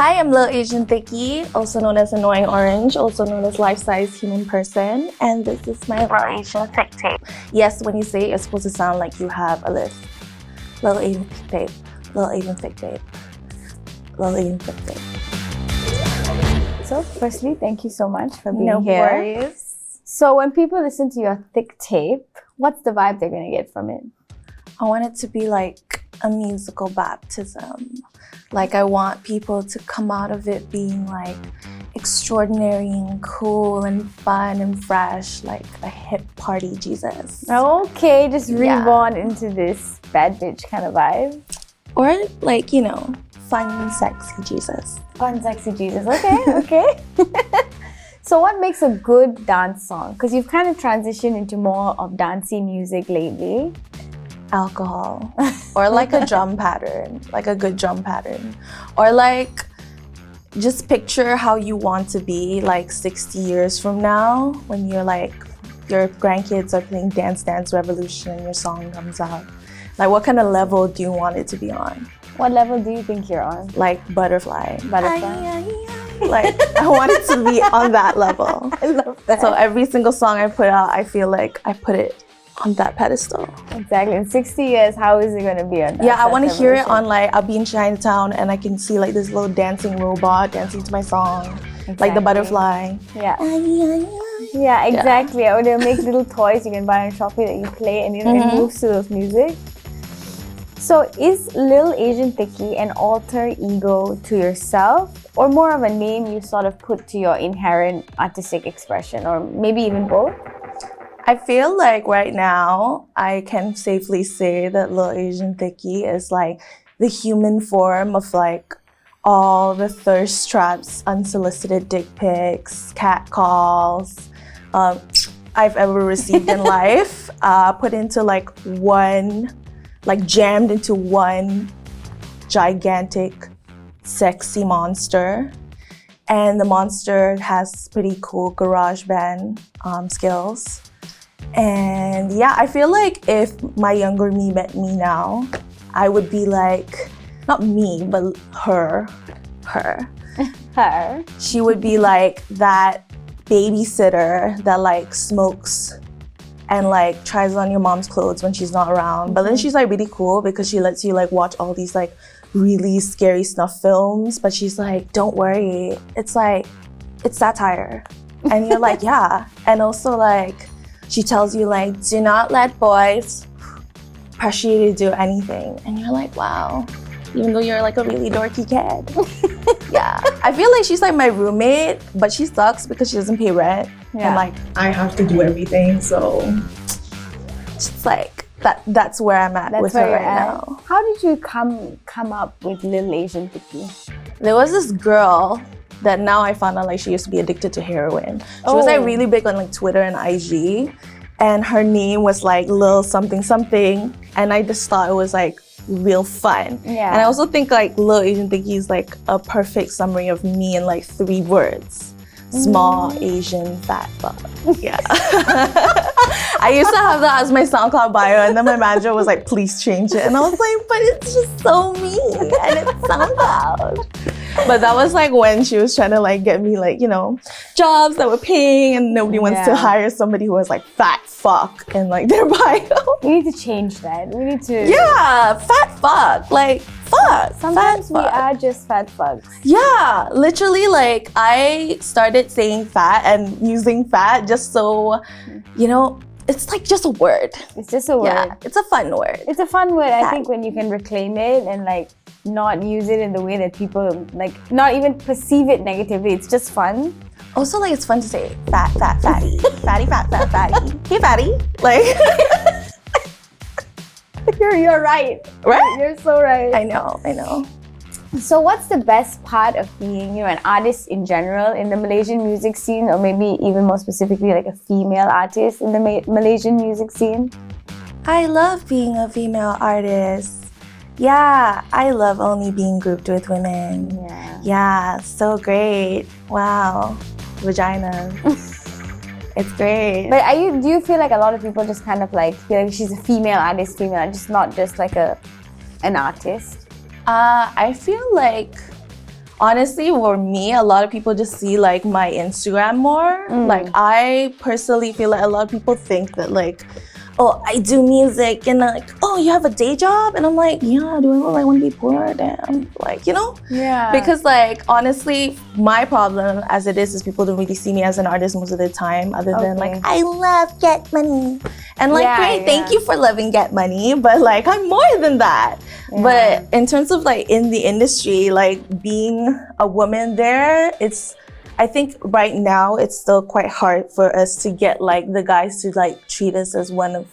Hi, I'm Lil Asian Thiccie, also known as Annoying Orange, also known as Life-Size Human Person, and this is my Lil Asian Thictape. Yes, when you say it, it's supposed to sound like you have a list. Lil Asian Thictape, Lil Asian Thictape, Lil Asian Thictape. So, firstly, thank you so much for being No here. worries. So, when people listen to your thick tape, what's the vibe they're gonna get from it? I want it to be like a musical baptism. Like I want people to come out of it being like extraordinary and cool and fun and fresh, like a hip party Jesus. Okay, just reborn into this bad bitch kind of vibe. Or like, you know, fun, sexy Jesus. Fun, sexy Jesus. Okay, okay. So what makes a good dance song? Because you've kind of transitioned into more of dancey music lately. Alcohol. Or like a drum pattern, like a good drum pattern. Or like, just picture how you want to be like 60 years from now when you're like, your grandkids are playing Dance Dance Revolution and your song comes out. Like what kind of level do you want it to be on? What level do you think you're on? Like butterfly. Butterfly? Like I want it to be on that level. I love that. So every single song I put out, I feel like I put it on that pedestal. Exactly. In 60 years, how is it going to be on that? Yeah, I want to hear it on like, I'll be in Chinatown and I can see like this little dancing robot dancing to my song. Exactly. Like the butterfly. Yeah. Yeah, exactly. Or they'll make little toys you can buy on Shopee that you play and it moves to those music. So is Lil Asian Thiccie an alter ego to yourself or more of a name you sort of put to your inherent artistic expression or maybe even both? I feel like right now I can safely say that Lil Asian Thiccie is like the human form of like all the thirst traps, unsolicited dick pics, cat calls I've ever received in life, put into like one, like jammed into one gigantic, sexy monster. And the monster has pretty cool GarageBand skills. And yeah, I feel like if my younger me met me now, I would be like, not me, but her. Her. She would be like that babysitter that like smokes and like tries on your mom's clothes when she's not around. But then she's like really cool because she lets you like watch all these like really scary snuff films. But she's like, don't worry, it's like, it's satire. And you're like, yeah. And also like, she tells you like, do not let boys pressure you to do anything. And you're like, wow, even though you're like a really dorky kid. Yeah, I feel like she's like my roommate, but she sucks because she doesn't pay rent. Yeah. And like, I have to do everything, so it's like, that's where I'm at with her right now. How did you come up with Lil Asian Thiccie? There was this girl that now I found out like she used to be addicted to heroin. She was like really big on like Twitter and IG, and her name was like Lil something something, and I just thought it was like real fun. Yeah. And I also think like Lil Asian Thiccie is like a perfect summary of me in like 3 words. Small Asian fat fuck. Yeah. I used to have that as my SoundCloud bio, and then my manager was like, please change it. And I was like, but it's just so me, and it's SoundCloud. But that was like when she was trying to like get me like, you know, jobs that were paying, and nobody wants to hire somebody who was like fat fuck in like their bio. We need to change that. We need to... Yeah, fat fuck. Like, fuck. Sometimes fat we fuck. are just fat fucks. Yeah, literally like I started saying fat and using fat just so, you know, it's like just a word. It's just a word. Yeah, it's a fun word. It's a fun word, Fat. I think, when you can reclaim it and like not use it in the way that people like, not even perceive it negatively. It's just fun. Also, like it's fun to say fat, fat, fatty, fatty, fat, fat, fatty. Hey, fatty. Like, You're right. right? You're so right. I know. So what's the best part of being, you know, an artist in general in the Malaysian music scene, or maybe even more specifically like a female artist in the Malaysian music scene? I love being a female artist. Yeah, I love only being grouped with women. Yeah, so great. Wow, vagina. It's great. But do you feel like a lot of people just kind of like feel like she's a female artist, just not just like an artist? I feel like honestly, for me, a lot of people just see like my Instagram more. Like I personally feel like a lot of people think that like, oh, I do music and like, oh, you have a day job? And I'm like, yeah, do I look like I want to be poor? Damn. Like, you know? Yeah. Because like, honestly, my problem as it is people don't really see me as an artist most of the time, other than like, I love Get Money. And like, great, thank you for loving Get Money, but like, I'm more than that. Yeah. But in terms of like in the industry, like being a woman there, I think right now it's still quite hard for us to get like the guys to like treat us as one of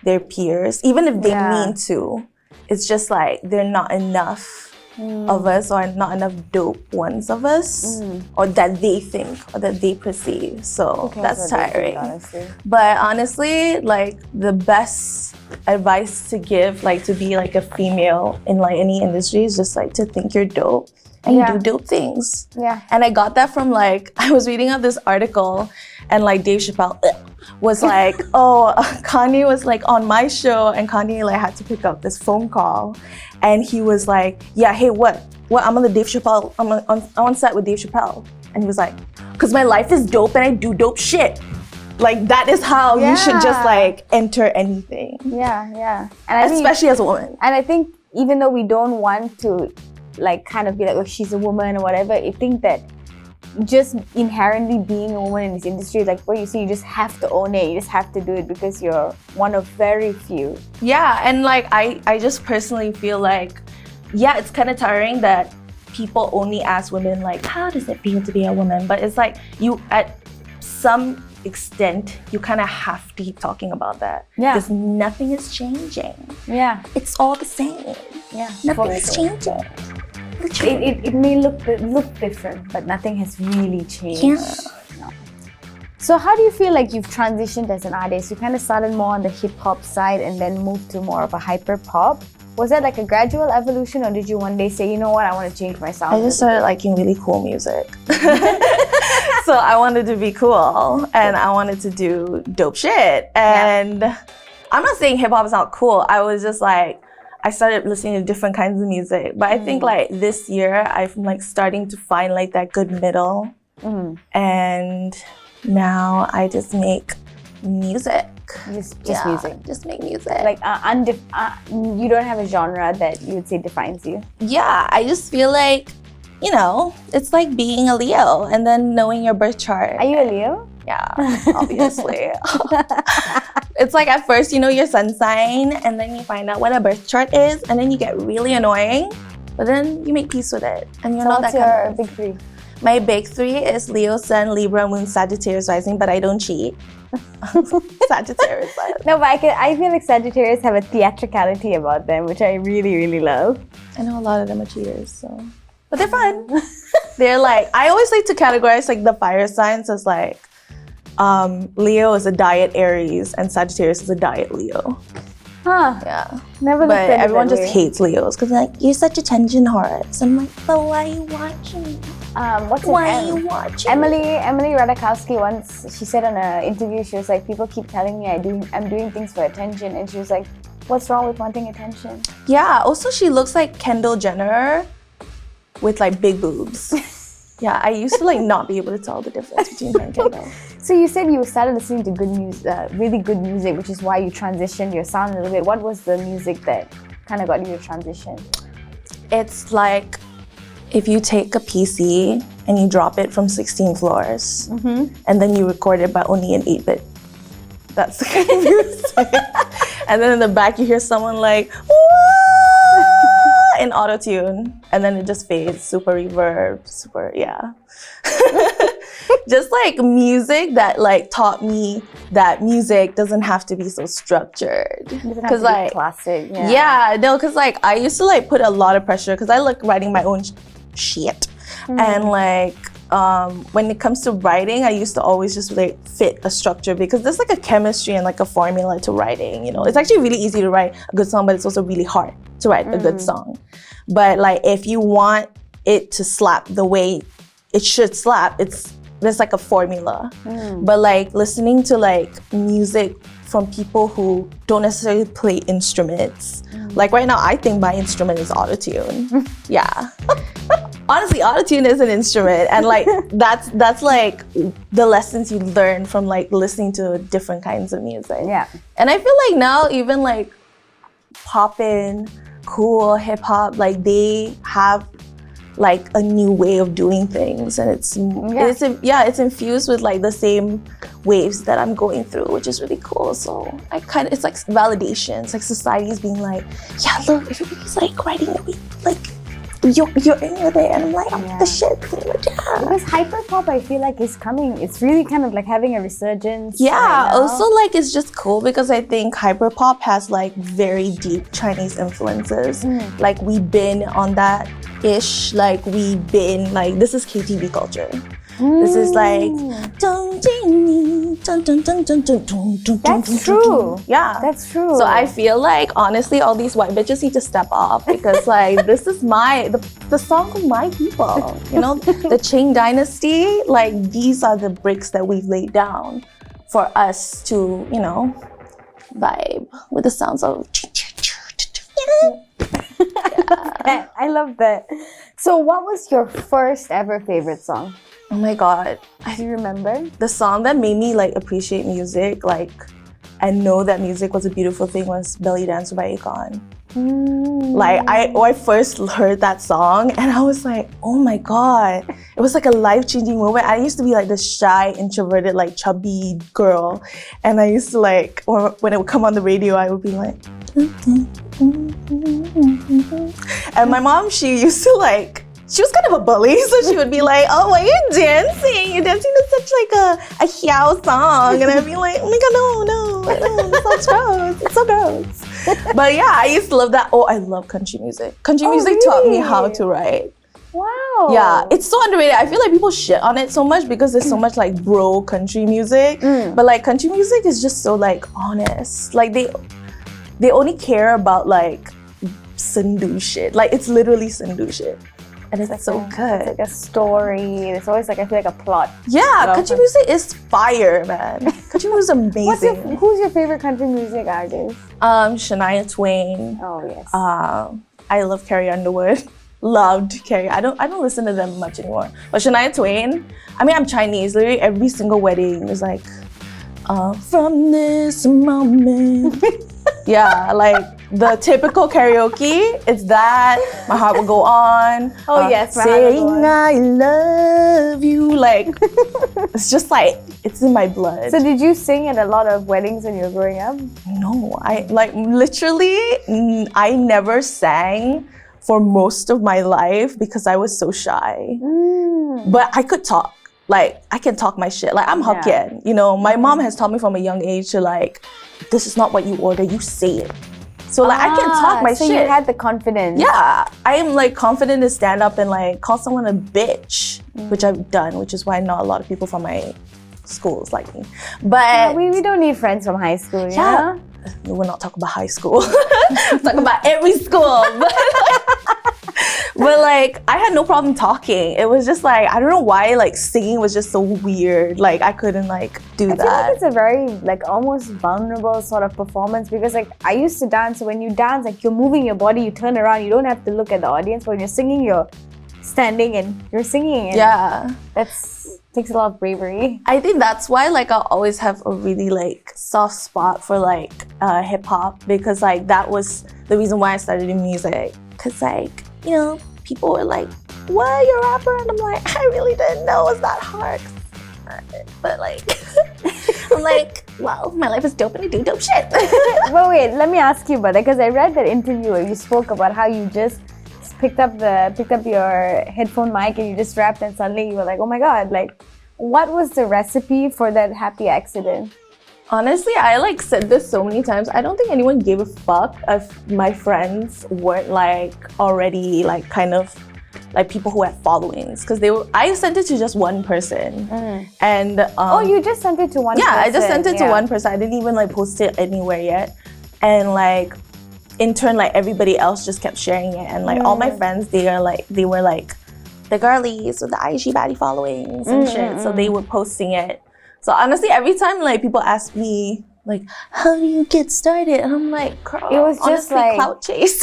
their peers, even if they mean to. It's just like they're not enough of us, or not enough dope ones of us, or that they think or that they perceive. So that's tiring. But honestly, like the best advice to give, like to be like a female in like any industry, is just like to think you're dope. And you do dope things. Yeah. And I got that from like, I was reading out this article and like Dave Chappelle was like, oh, Kanye was like on my show, and Kanye like had to pick up this phone call. And he was like, yeah, hey, what? I'm on the Dave Chappelle, I'm on set with Dave Chappelle. And he was like, because my life is dope and I do dope shit. Like that is how you should just like enter anything. Yeah. And especially as a woman. And I think even though we don't want to like kind of be like, oh, she's a woman or whatever, I think that just inherently being a woman in this industry, like what you see, you just have to own it, you just have to do it because you're one of very few. Yeah, and like I just personally feel like, yeah, it's kind of tiring that people only ask women like, how does it feel to be a woman? But it's like you, at some extent, you kind of have to keep talking about that. Yeah. Because nothing is changing. Yeah. It's all the same. Yeah. Nothing is changing. It may look different, but nothing has really changed. Yeah. No. So how do you feel like you've transitioned as an artist? You kind of started more on the hip hop side and then moved to more of a hyper pop. Was that like a gradual evolution, or did you one day say, you know what, I want to change my sound? I just started liking really cool music. So I wanted to be cool and I wanted to do dope shit. And I'm not saying hip hop is not cool. I was just like, I started listening to different kinds of music. But I think like this year, I'm like starting to find like that good middle. And now I just make music. Just music. Just make music. Like you don't have a genre that you would say defines you? Yeah, I just feel like, you know, it's like being a Leo and then knowing your birth chart. Are you a Leo? Yeah, obviously. It's like at first you know your sun sign and then you find out what a birth chart is and then you get really annoying, but then you make peace with it and you're not that kind of. What's your big three? My big three is Leo, Sun, Libra, Moon, Sagittarius rising, but I don't cheat. Sagittarius. No, but I feel like Sagittarius have a theatricality about them, which I really, really love. I know a lot of them are cheaters, so. But they're fun. They're like, I always like to categorize like the fire signs as like, Leo is a diet Aries and Sagittarius is a diet Leo. Huh. Yeah. Never. But everyone just hates Leos because like, you're such attention whore. So I'm like, but why are you watching? Why are you watching? Emily Radakowski once, she said on an interview, she was like, people keep telling me I'm doing things for attention, and she was like, what's wrong with wanting attention? Yeah. Also, she looks like Kendall Jenner with like big boobs. Yeah, I used to like not be able to tell the difference between her and Kendall. So you said you started listening to good music, really good music, which is why you transitioned your sound a little bit. What was the music that kind of got you to transition? It's like if you take a PC and you drop it from 16 floors, and then you record it by only an 8-bit. That's the kind of music. And then in the back you hear someone like, in auto-tune, and then it just fades, super reverb, super, yeah. Just like music that like taught me that music doesn't have to be so structured. Because like classic, because like I used to like put a lot of pressure because I like writing my own shit, and like when it comes to writing, I used to always just like fit a structure because there's like a chemistry and like a formula to writing. You know, it's actually really easy to write a good song, but it's also really hard to write a good song. But like if you want it to slap the way it should slap, there's like a formula. But like listening to like music from people who don't necessarily play instruments, like right now I think my instrument is auto-tune. Yeah. honestly, autotune is an instrument, and like that's like the lessons you learn from like listening to different kinds of music. Yeah. And I feel like now even like poppin', cool, hip hop, like they have like a new way of doing things, and it's infused with like the same waves that I'm going through, which is really cool. So it's like validation. It's like society's being like, yeah, look, everybody's like writing like you're there, and I'm like, I'm the shit. Because hyperpop, I feel like is coming. It's really kind of like having a resurgence. Yeah. Right now. Also, like it's just cool because I think hyperpop has like very deep Chinese influences. Like we've been on that ish. Like we've been like this is KTV culture. This is like that's true. Yeah, that's true. So I feel like honestly, all these white bitches need to step off because like this is the song of my people. You know, the Qing dynasty. Like these are the bricks that we've laid down for us to, you know, vibe with the sounds of. Yeah. I love that. So, what was your first ever favorite song? Oh my god, Do you remember? The song that made me like appreciate music, like, and know that music was a beautiful thing was Belly Dancer by Akon. Like I first heard that song and I was like, oh my god, it was like a life-changing moment. I used to be like this shy, introverted, like chubby girl, and I used to like, or when it would come on the radio, I would be like, and my mom, she used to like. She was kind of a bully, so she would be like, oh, why are you dancing? You're dancing to such like a Xiao song. And I'd be like, oh my god, no, that sounds gross. It's so gross. But yeah, I used to love that. Oh, I love country music. Country music taught me how to write. Wow. Yeah, it's so underrated. I feel like people shit on it so much because there's so much like bro country music. But like country music is just so like honest. Like they only care about like Sindhu shit. Like it's literally Sindhu shit. And it's like so good. It's like a story. It's always like, I feel like a plot. Yeah, country music is fire, man. Country music is amazing. Who's your favorite country music artist? Shania Twain. Oh, yes. I love Carrie Underwood. Loved Carrie. I don't listen to them much anymore. But Shania Twain, I mean, I'm Chinese. Literally every single wedding is like, from this moment. Yeah, like the typical karaoke, it's that. My heart will go on. Oh yes, saying I love you. Like it's just like it's in my blood. So did you sing at a lot of weddings when you were growing up? No, I like literally I never sang for most of my life because I was so shy. But I could talk. Like I can talk my shit. Like I'm Hokkien. You know, my mom has taught me from a young age to like, this is not what you order, you say it. So like I can talk my shit. So you had the confidence. Yeah, I am like confident to stand up and like call someone a bitch, which I've done, which is why not a lot of people from my schools like me. But we don't need friends from high school, yeah. We're not talking about high school. We're talking about every school. But like I had no problem talking. It was just like I don't know why like singing was just so weird. Like I couldn't like do that. I feel like it's a very like almost vulnerable sort of performance because like I used to dance. So when you dance, like you're moving your body, you turn around, you don't have to look at the audience. But when you're singing, you're standing and you're singing. And yeah, takes a lot of bravery. I think that's why like I'll always have a really like soft spot for like hip hop because like that was the reason why I started in music. Cause like, you know, people were like, what, you're a rapper? And I'm like, I really didn't know it was that hard. But like, I'm like, well, my life is dope and I do dope shit. But wait, let me ask you about that because I read that interview where you spoke about how you just picked up your headphone mic and you just rapped and suddenly you were like, oh my god, like what was the recipe for that happy accident? Honestly, I like said this so many times. I don't think anyone gave a fuck if my friends weren't like already like kind of like people who had followings because I sent it to just one person. And you just sent it to one person? Yeah, I just sent it to one person. I didn't even like post it anywhere yet. And like in turn, like everybody else just kept sharing it. And like all my friends, they were like the girlies with the IG baddie followings and shit. So they were posting it. So honestly, every time like people ask me like, how do you get started? And I'm like, girl, it was just honestly, like clout chase.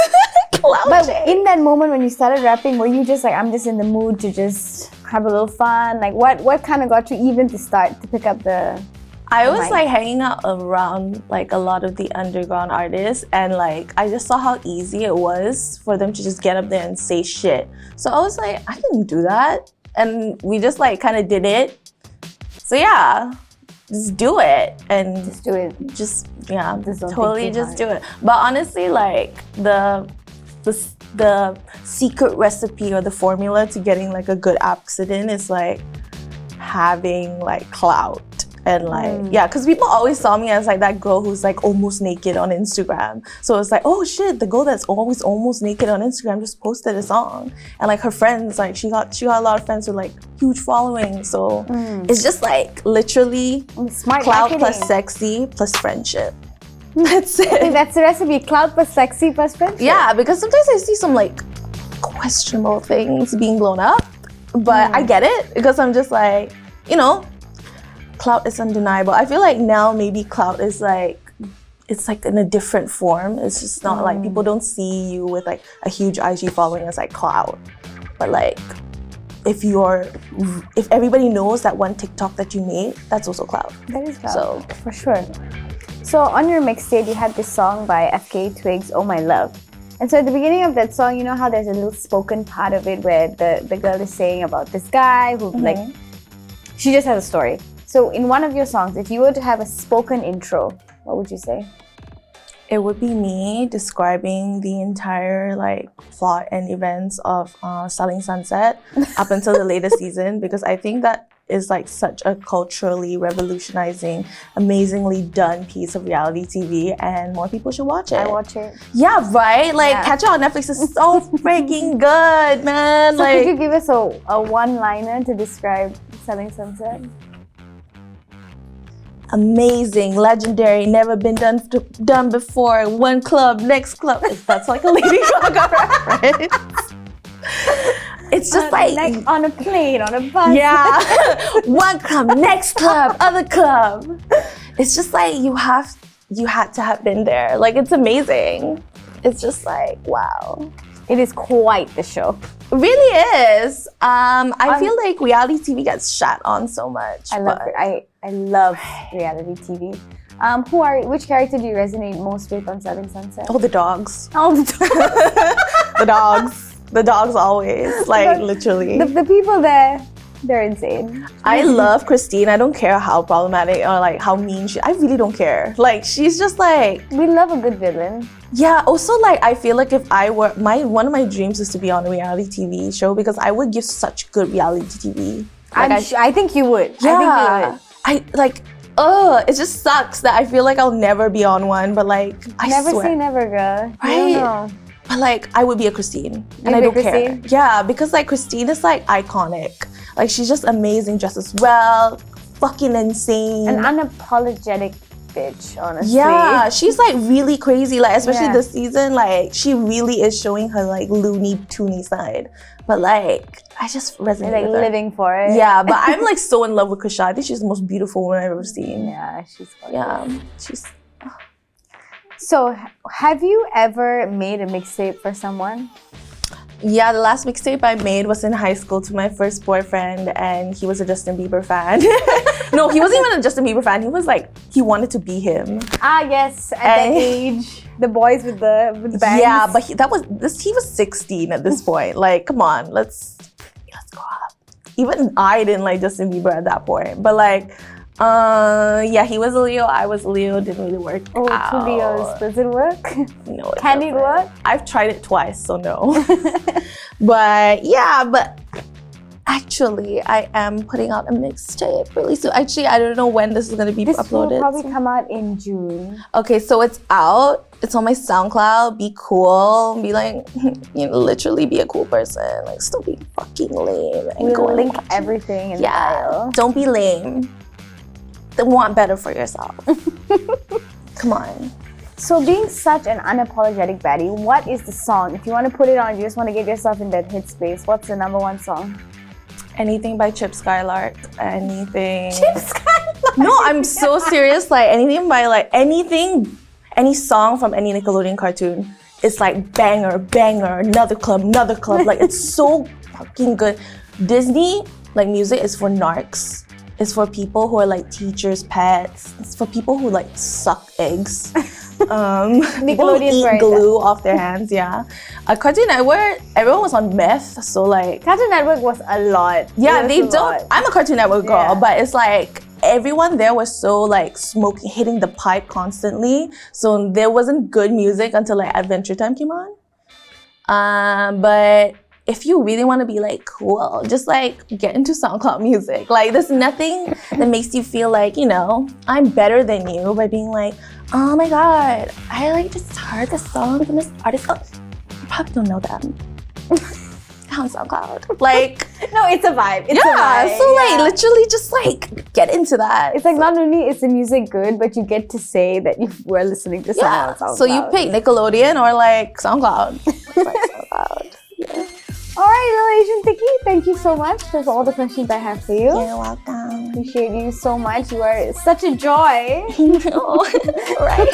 Cloud But chase. in that moment when you started rapping, were you just like, I'm just in the mood to just have a little fun? Like, what kind of got you even to start to pick up the? I was mic? like hanging out around like a lot of the underground artists, and like I just saw how easy it was for them to just get up there and say shit. So I was like, I can do that, and we just like kind of did it. So yeah, just do it and Just do it. just yeah, Just don't think totally too just hard. do it. But honestly, like the secret recipe or the formula to getting like a good accident is like having like clout. And like, yeah, because people always saw me as like that girl who's like almost naked on Instagram. So it's like, oh shit, the girl that's always almost naked on Instagram just posted a song. And like her friends, like she got a lot of friends with like huge following. So it's just like literally Smart clout marketing. plus sexy plus friendship. That's I think it. that's the recipe. Cloud plus sexy plus friendship. Yeah, because sometimes I see some like questionable things being blown up, but I get it because I'm just like, you know, clout is undeniable. I feel like now maybe clout is like, it's like in a different form. It's just not like people don't see you with like a huge IG following as like clout. But like if everybody knows that one TikTok that you made, that's also clout. That is cloud. So For sure. So on your mixtape, you had this song by FK Twigs, Oh My Love. And so at the beginning of that song, you know how there's a little spoken part of it where the girl is saying about this guy who like, she just has a story. So in one of your songs, if you were to have a spoken intro, what would you say? it would be me describing the entire like plot and events of Selling Sunset up until the latest season, because I think that is like such a culturally revolutionizing, amazingly done piece of reality TV, and more people should watch it. I watch it. Yeah, right? Like, Yeah. catch it on Netflix. It's so freaking good, man. So like, could you give us a one-liner to describe Selling Sunset? amazing, legendary, never been done before. One club, next club. That's like a Lady Gaga reference. It's just like on a plane, on a bus. yeah, one club, next club, other club. It's just like you had to have been there. Like, it's amazing. It's just like, wow. It is quite the show. It really is. I feel like reality TV gets shat on so much. I love it. I love reality TV. Which character do you resonate most with on Selling Sunset? Oh, the dogs. Oh, The dogs. The dogs always. Like, literally. the people there, they're insane. I love Christine. I don't care how problematic or like how mean I really don't care. Like, she's just like, We love a good villain. yeah. Also, like, I feel like if I were one of my dreams is to be on a reality TV show, because I would give such good reality TV. Like, I think you would. yeah. It just sucks that I feel like I'll never be on one. But like, I Never swear. say never, girl. Right? You don't know. But like, I would be a Christine, and You'd I be don't care. Christine? Yeah, because like Christine is like iconic. Like, she's just amazing, dresses well, fucking insane. An unapologetic bitch, honestly. Yeah, she's like really crazy. Like, especially Yeah. this season, like she really is showing her like loony toony side. But like, I just resonate Like with her. living for it. Yeah, but I'm like so in love with Krisha. I think she's the most beautiful woman I've ever seen. Yeah, she's gorgeous. Yeah, she's. So, have you ever made a mixtape for someone? Yeah, the last mixtape I made was in high school to my first boyfriend, and he was a Justin Bieber fan. No, he wasn't even a Justin Bieber fan. He was like, he wanted to be him. Ah, yes, at that age, the boys with the bangs. Yeah, but he was 16 at this point. Like, come on, let's grow up. Even I didn't like Justin Bieber at that point. But like, yeah, he was a Leo, I was a Leo, didn't really work Oh, out. 2 Leos. Does it work? No, Can it work? I've tried it twice, so no. But actually, I am putting out a mixtape really soon. Actually, I don't know when this is going to be This uploaded. will probably come out in June. Okay, so it's out. It's on my SoundCloud. Be cool. Be like, literally be a cool person. Like, still be fucking lame. And go We'll and link watch it. everything in the Yeah, bio. don't be lame. Want better for yourself. Come on. So, being such an unapologetic baddie, what is the song? If you want to put it on, you just want to get yourself in that headspace, what's the #1 song? Anything by Chip Skylark. Anything. Chip Skylark. No, I'm so serious. Like, anything by like any song from any Nickelodeon cartoon. it's like banger, banger, another club. Like it's so fucking good. Disney, like music is for narcs. It's for people who are like teachers' pets. It's for people who like suck eggs. People who eat glue off their hands, yeah. Cartoon Network, everyone was on meth, so like... Cartoon Network was a lot. Yeah, they don't... I'm a Cartoon Network girl, but it's like everyone there was so like smoking, hitting the pipe constantly. So there wasn't good music until like Adventure Time came on. But if you really want to be like cool, just like get into SoundCloud music. Like there's nothing that makes you feel like, you know, I'm better than you by being like, oh my god, I like just heard this song from this artist. Oh, you probably don't know them. On SoundCloud. Like, no, it's a vibe. It's a vibe. So like literally just like get into that. It's like not only is the music good, but you get to say that you were listening to someone on SoundCloud. So you pick Nickelodeon or like SoundCloud. Like SoundCloud. Yeah. Alright, Lil Asian Thiccie, thank you so much. That's all the questions I have for you. You're welcome. Appreciate you so much. You are such a joy. Right.